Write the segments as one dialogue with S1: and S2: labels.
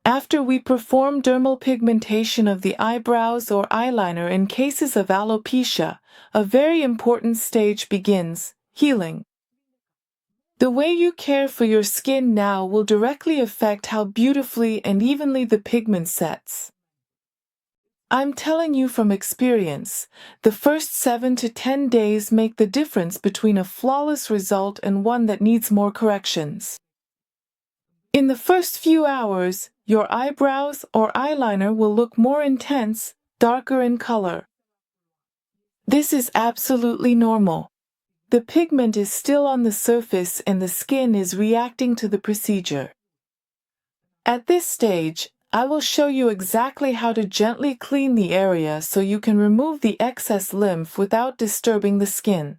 S1: After we perform dermal pigmentation of the eyebrows or eyeliner in cases of alopecia, a very important stage begins: healing. The way you care for your skin now will directly affect how beautifully and evenly the pigment sets. I'm telling you from experience, the first 7 to 10 days make the difference between a flawless result and one that needs more corrections. In the first few hours, your eyebrows or eyeliner will look more intense, darker in color. This is absolutely normal. The pigment is still on the surface and the skin is reacting to the procedure. At this stage, I will show you exactly how to gently clean the area so you can remove the excess lymph without disturbing the skin.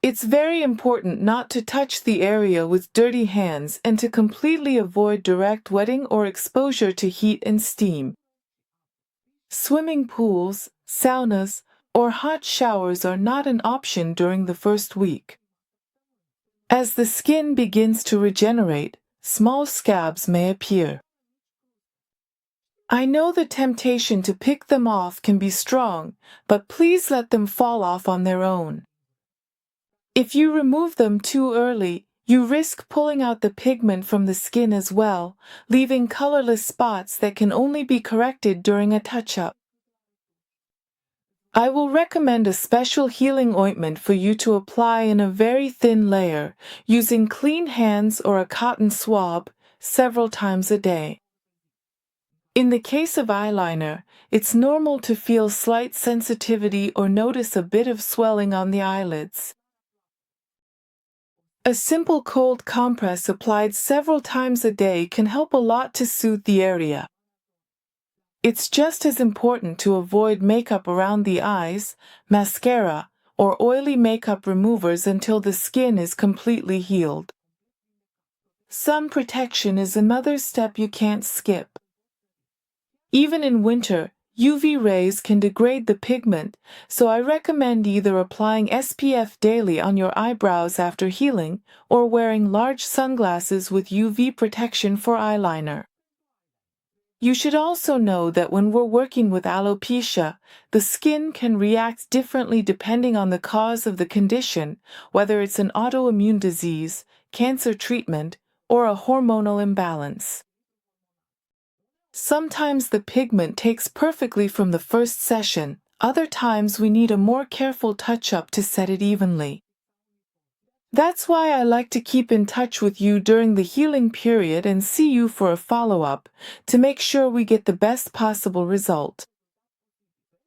S1: It's very important not to touch the area with dirty hands and to completely avoid direct wetting or exposure to heat and steam. Swimming pools, saunas, or hot showers are not an option during the first week. As the skin begins to regenerate, small scabs may appear. I know the temptation to pick them off can be strong, but please let them fall off on their own. If you remove them too early, you risk pulling out the pigment from the skin as well, leaving colorless spots that can only be corrected during a touch-up. I will recommend a special healing ointment for you to apply in a very thin layer, using clean hands or a cotton swab, several times a day. In the case of eyeliner, it's normal to feel slight sensitivity or notice a bit of swelling on the eyelids. A simple cold compress applied several times a day can help a lot to soothe the area. It's just as important to avoid makeup around the eyes, mascara, or oily makeup removers until the skin is completely healed. Sun protection is another step you can't skip. Even in winter, UV rays can degrade the pigment, so I recommend either applying SPF daily on your eyebrows after healing or wearing large sunglasses with UV protection for eyeliner. You should also know that when we're working with alopecia, the skin can react differently depending on the cause of the condition, whether it's an autoimmune disease, cancer treatment, or a hormonal imbalance. Sometimes the pigment takes perfectly from the first session, other times we need a more careful touch-up to set it evenly. That's why I like to keep in touch with you during the healing period and see you for a follow-up, to make sure we get the best possible result.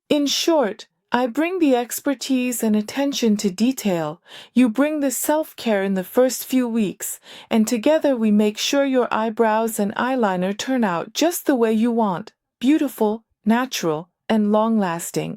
S1: In short, I bring the expertise and attention to detail, you bring the self-care in the first few weeks, and together we make sure your eyebrows and eyeliner turn out just the way you want: beautiful, natural, and long-lasting.